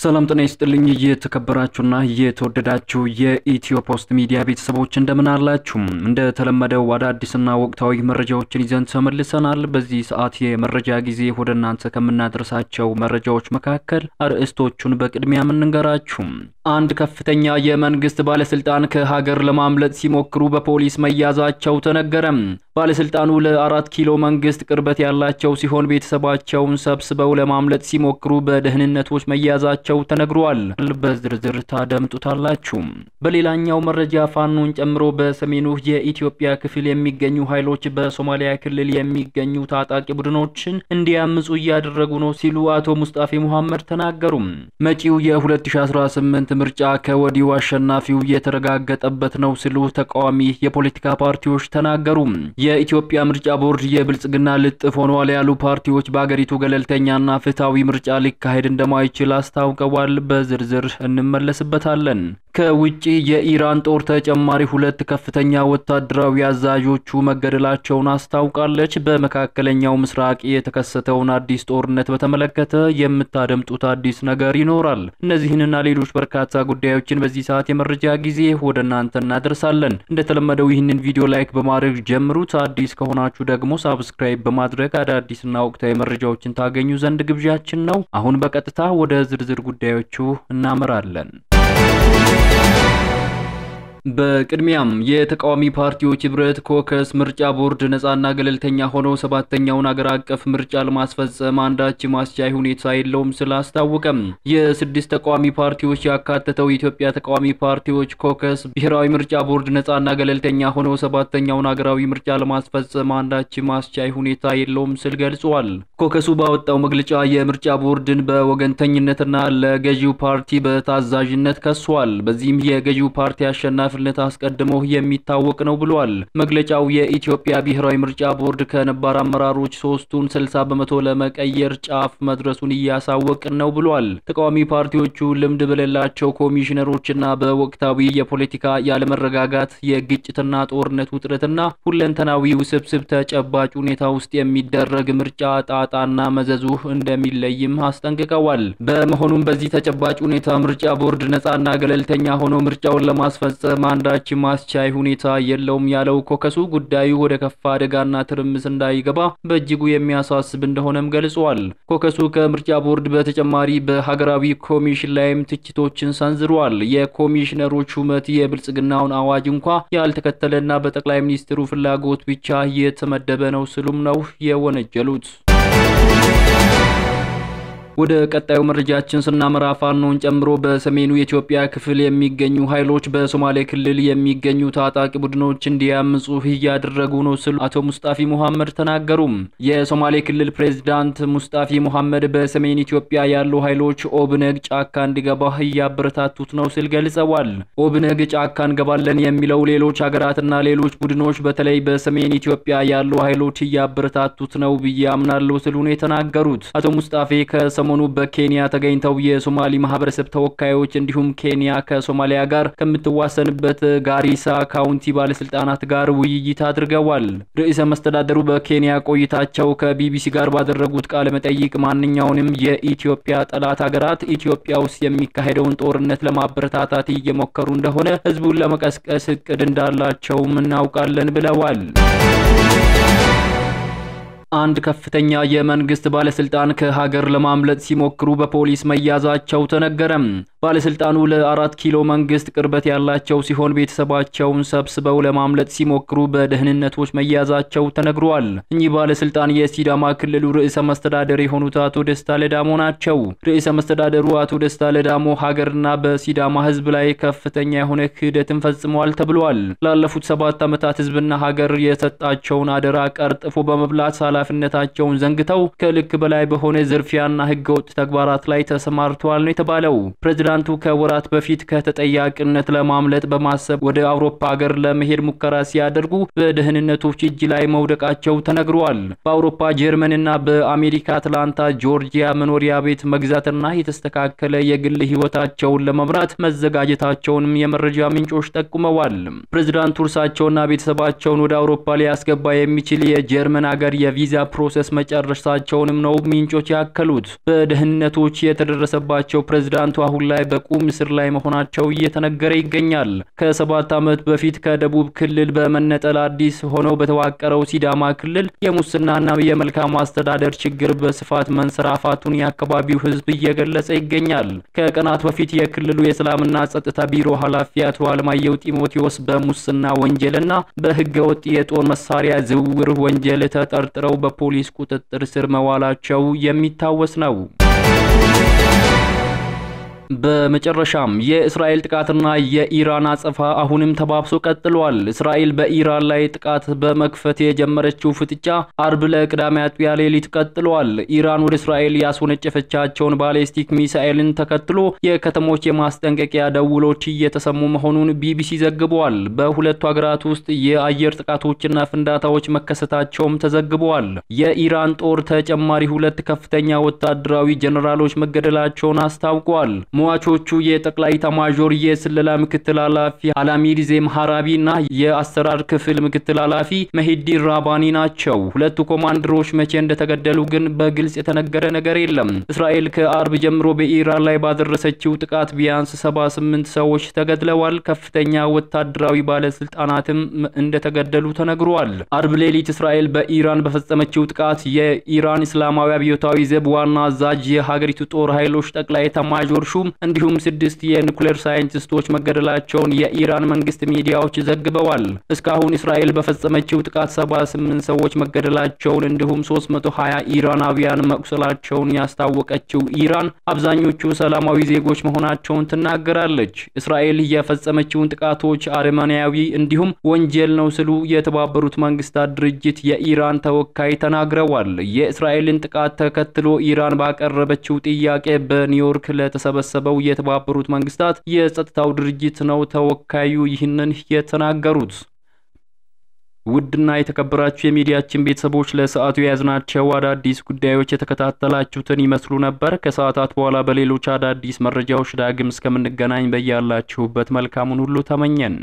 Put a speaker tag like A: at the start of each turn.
A: ሰላም ጤና ይስጥልኝ የተከበራችሁና የተወደዳችሁ የኢትዮ ፖስት ሚዲያ ቤተሰቦች እንደምን አላችሁ? እንደ ተለመደው አዳዲስና ወቅታዊ መረጃዎችን ይዘን ተመልሰናል። በዚህ ሰዓት የመረጃ ጊዜ ወደ እናንተ ከምናደርሳቸው መረጃዎች መካከል አርዕስቶቹን በቅድሚያ እንንገራችሁ። አንድ ከፍተኛ የመንግስት ባለስልጣን ከሀገር ለማምለጥ ሲሞክሩ በፖሊስ መያዛቸው ተነገረ። ባለስልጣኑ ለ4 ኪሎ መንግስት ቅርበት ያላቸው ሲሆን ቤተሰባቸውን ሰብስበው ለማምለጥ ሲሞክሩ በደህንነቶች መያዛቸው ተነግሯል። በዝርዝር ታደምጡታላችሁ። በሌላኛው መረጃ ፋኖን ጨምሮ በሰሜኑ የኢትዮጵያ ክፍል የሚገኙ ኃይሎች በሶማሊያ ክልል የሚገኙ ታጣቂ ቡድኖችን እንዲያምጹ እያደረጉ ነው ሲሉ አቶ ሙስጣፌ መሐመድ ተናገሩ። መጪው የ2018 ምርጫ ከወዲሁ አሸናፊው የተረጋገጠበት ነው ሲሉ ተቃዋሚ የፖለቲካ ፓርቲዎች ተናገሩ። የኢትዮጵያ ምርጫ ቦርድ የብልጽግና ልጥፍ ሆኗል ያሉ ፓርቲዎች በአገሪቱ ገለልተኛና ፍትሃዊ ምርጫ ሊካሄድ እንደማይችል አስታውቀዋል። በዝርዝር እንመለስበታለን። ከውጪ የኢራን ጦር ተጨማሪ 2 ከፍተኛ ወታደራዊ አዛዦቹ መገደላቸውን አስታውቃለች። በመካከለኛው ምስራቅ የተከሰተውን አዲስ ጦርነት በተመለከተ የምታደምጡት አዲስ ነገር ይኖራል። እነዚህንና ሌሎች በርካታ ጉዳዮችን በዚህ ሰዓት የመረጃ ጊዜ ወደ እናንተ እናደርሳለን። እንደተለመደው ይህንን ቪዲዮ ላይክ በማድረግ ጀምሩት። አዲስ ከሆናችሁ ደግሞ ሰብስክራይብ በማድረግ አዳዲስና ወቅታዊ መረጃዎችን ታገኙ ዘንድ ግብዣችን ነው። አሁን በቀጥታ ወደ ዝርዝር ጉዳዮቹ እናመራለን። በቅድሚያም የተቃዋሚ ፓርቲዎች ህብረት ኮከስ ምርጫ ቦርድ ነፃና ገለልተኛ ሆኖ 7ኛውን አገር አቀፍ ምርጫ ለማስፈጸም አንዳች ማስቻይ ሁኔታ የለውም ስላስታወቀም የ6 ተቃዋሚ ፓርቲዎች ያካተተው የኢትዮጵያ ተቃዋሚ ፓርቲዎች ኮከስ ብሔራዊ ምርጫ ቦርድ ነፃና ገለልተኛ ሆኖ 7ኛውን አገራዊ ምርጫ ለማስፈጸም አንዳች ማስቻይ ሁኔታ የለውም ሲል ገልጿል። ኮከሱ ባወጣው መግለጫ የምርጫ ቦርድን በወገንተኝነትና ለገዢው ፓርቲ በታዛዥነት ከሷል። በዚህም የገዢው ፓርቲ አሸናፊነት አስቀድሞ የሚታወቅ ነው ብሏል። መግለጫው የኢትዮጵያ ብሔራዊ ምርጫ ቦርድ ከነባር አመራሮች 3ቱን 60 በመቶ ለመቀየር ጫፍ መድረሱን እያሳወቅን ነው ብሏል። ተቃዋሚ ፓርቲዎቹ ልምድ በሌላቸው ኮሚሽነሮችና በወቅታዊ የፖለቲካ ያለመረጋጋት የግጭትና ጦርነት ውጥረትና ሁለንተናዊ ውስብስብ ተጨባጭ ሁኔታ ውስጥ የሚደረግ ምርጫ ጣጣና መዘዙ እንደሚለይም አስጠንቅቀዋል። በመሆኑም በዚህ ተጨባጭ ሁኔታ ምርጫ ቦርድ ነፃና ገለልተኛ ሆኖ ምርጫውን ለማስፈጸም አንዳች ማስቻይ ሁኔታ የለውም ያለው ኮከሱ ጉዳዩ ወደ ከፋ አደጋና ትርምስ እንዳይገባ በእጅጉ የሚያሳስብ እንደሆነም ገልጿል። ኮከሱ ከምርጫ ቦርድ በተጨማሪ በሀገራዊ ኮሚሽን ላይም ትችቶችን ሰንዝሯል። የኮሚሽነሮች ሹመት የብልጽግናውን አዋጅ እንኳን ያልተከተለና በጠቅላይ ሚኒስትሩ ፍላጎት ብቻ የተመደበ ነው ሲሉም ነው የወነጀሉት። ወደ ቀጣዩ መረጃችን ስናመራ ፋኖን ጨምሮ በሰሜኑ የኢትዮጵያ ክፍል የሚገኙ ኃይሎች በሶማሌ ክልል የሚገኙ ታጣቂ ቡድኖች እንዲያምጹ እያደረጉ ነው ሲሉ አቶ ሙስጣፌ መሐመድ ተናገሩ። የሶማሌ ክልል ፕሬዝዳንት ሙስጣፌ መሐመድ በሰሜን ኢትዮጵያ ያሉ ኃይሎች ኦብነግ ጫካ እንዲገባ እያበረታቱት ነው ሲል ገልጸዋል። ኦብነግ ጫካ እንገባለን የሚለው ሌሎች ሀገራትና ሌሎች ቡድኖች በተለይ በሰሜን ኢትዮጵያ ያሉ ኃይሎች እያበረታቱት ነው ብዬ አምናለሁ ሲሉ ነው የተናገሩት። አቶ ሙስጣፌ ከሰሞኑ በኬንያ ተገኝተው የሶማሊ ማህበረሰብ ተወካዮች እንዲሁም ኬንያ ከሶማሊያ ጋር ከምትዋሰንበት ጋሪሳ ካውንቲ ባለስልጣናት ጋር ውይይት አድርገዋል። ርዕሰ መስተዳድሩ በኬንያ ቆይታቸው ከቢቢሲ ጋር ባደረጉት ቃለ መጠይቅ ማንኛውንም የኢትዮጵያ ጠላት ሀገራት ኢትዮጵያ ውስጥ የሚካሄደውን ጦርነት ለማበረታታት እየሞከሩ እንደሆነ ህዝቡን ለመቀስቀስ እቅድ እንዳላቸው እናውቃለን ብለዋል። አንድ ከፍተኛ የመንግስት ባለስልጣን ከሀገር ለማምለጥ ሲሞክሩ በፖሊስ መያዛቸው ተነገረ። ባለስልጣኑ ለ4 ኪሎ መንግስት ቅርበት ያላቸው ሲሆን ቤተሰባቸውን ሰብስበው ለማምለጥ ሲሞክሩ በደህንነቶች መያዛቸው ተነግሯል። እኚህ ባለስልጣን የሲዳማ ክልሉ ርዕሰ መስተዳደር የሆኑት አቶ ደስታ ለዳሞ ናቸው። ርዕሰ መስተዳደሩ አቶ ደስታ ለዳሞ ሀገርና በሲዳማ ህዝብ ላይ ከፍተኛ የሆነ ክህደትን ፈጽመዋል ተብሏል። ላለፉት 7 ዓመታት ህዝብና ሀገር የሰጣቸውን አደራ ቀርጥፎ በመብላት ኃላፊነታቸውን ዘንግተው ከልክ በላይ በሆነ ዝርፊያና ህገወጥ ተግባራት ላይ ተሰማርተዋል ነው የተባለው። ፕሬዝዳንት ፕሬዝዳንቱ ከወራት በፊት ከተጠያቂነት ለማምለጥ በማሰብ ወደ አውሮፓ ሀገር ለመሄድ ሙከራ ሲያደርጉ በደህንነቶች እጅ ላይ መውደቃቸው ተነግሯል። በአውሮፓ ጀርመንና በአሜሪካ አትላንታ ጆርጂያ መኖሪያ ቤት መግዛትና የተስተካከለ የግል ህይወታቸውን ለመምራት መዘጋጀታቸውንም የመረጃ ምንጮች ጠቁመዋል። ፕሬዝዳንቱ እርሳቸውና ቤተሰባቸውን ወደ አውሮፓ ሊያስገባ የሚችል የጀርመን ሀገር የቪዛ ፕሮሰስ መጨረሻቸውንም ነው ምንጮች ያከሉት። በደህንነቶች የተደረሰባቸው ፕሬዝዳንቱ አሁን ላይ በቁም እስር ላይ መሆናቸው እየተነገረ ይገኛል። ከ7 ዓመት በፊት ከደቡብ ክልል በመነጠል አዲስ ሆነው በተዋቀረው ሲዳማ ክልል የሙስናና የመልካም አስተዳደር ችግር በስፋት መንሰራፋቱን የአካባቢው ህዝብ እየገለጸ ይገኛል። ከቀናት በፊት የክልሉ የሰላምና ጸጥታ ቢሮ ኃላፊ አቶ አለማየሁ ጢሞቴዎስ በሙስና ወንጀልና በህገወጥ የጦር መሳሪያ ዝውውር ወንጀል ተጠርጥረው በፖሊስ ቁጥጥር ስር መዋላቸው የሚታወስ ነው። በመጨረሻም የእስራኤል ጥቃትና የኢራን አጸፋ አሁንም ተባብሶ ቀጥሏል። እስራኤል በኢራን ላይ ጥቃት በመክፈት የጀመረችው ፍጥጫ አርብ ለቅዳሜ አጥቢያ ሌሊት ቀጥሏል። ኢራን ወደ እስራኤል ያስወነጨፈቻቸውን ባሊስቲክ ሚሳኤልን ተከትሎ የከተሞች የማስጠንቀቂያ ደውሎች እየተሰሙ መሆኑን ቢቢሲ ዘግቧል። በሁለቱ ሀገራት ውስጥ የአየር ጥቃቶችና ፍንዳታዎች መከሰታቸውም ተዘግቧል። የኢራን ጦር ተጨማሪ 2 ከፍተኛ ወታደራዊ ጀነራሎች መገደላቸውን አስታውቋል። ሟቾቹ የጠቅላይ ኤታማዦር የስለላ ምክትል ኃላፊ አላሚር ዜምሃራቢና የአሰራር ክፍል ምክትል ኃላፊ መሂዲ ራባኒ ናቸው። ሁለቱ ኮማንደሮች መቼ እንደተገደሉ ግን በግልጽ የተነገረ ነገር የለም። እስራኤል ከአርብ ጀምሮ በኢራን ላይ ባደረሰችው ጥቃት ቢያንስ 78 ሰዎች ተገድለዋል። ከፍተኛ ወታደራዊ ባለስልጣናትም እንደተገደሉ ተነግሯል። አርብ ሌሊት እስራኤል በኢራን በፈጸመችው ጥቃት የኢራን እስላማዊ አብዮታዊ ዘብ ዋና አዛዥ፣ የሀገሪቱ ጦር ኃይሎች ጠቅላይ ኤታማዦር ሹም እንዲሁም 6 የኒውክሌር ሳይንቲስቶች መገደላቸውን የኢራን መንግስት ሚዲያዎች ዘግበዋል። እስካሁን እስራኤል በፈጸመችው ጥቃት 78 ሰዎች መገደላቸውን እንዲሁም 320 ኢራናውያን መቁሰላቸውን ያስታወቀችው ኢራን አብዛኞቹ ሰላማዊ ዜጎች መሆናቸውን ትናገራለች። እስራኤል የፈጸመችውን ጥቃቶች አረመኔያዊ እንዲሁም ወንጀል ነው ሲሉ የተባበሩት መንግስታት ድርጅት የኢራን ተወካይ ተናግረዋል። የእስራኤልን ጥቃት ተከትሎ ኢራን ባቀረበችው ጥያቄ በኒውዮርክ ለተሰበሰበው የተባበሩት መንግስታት የጸጥታው ድርጅት ነው ተወካዩ ይህንን የተናገሩት። ውድና የተከበራችሁ የሚዲያችን ቤተሰቦች ለሰዓቱ የያዝናቸው አዳዲስ ጉዳዮች የተከታተላችሁትን ይመስሉ ነበር። ከሰዓታት በኋላ በሌሎች አዳዲስ መረጃዎች ዳግም እስከምንገናኝ በያላችሁበት መልካሙን ሁሉ ተመኘን።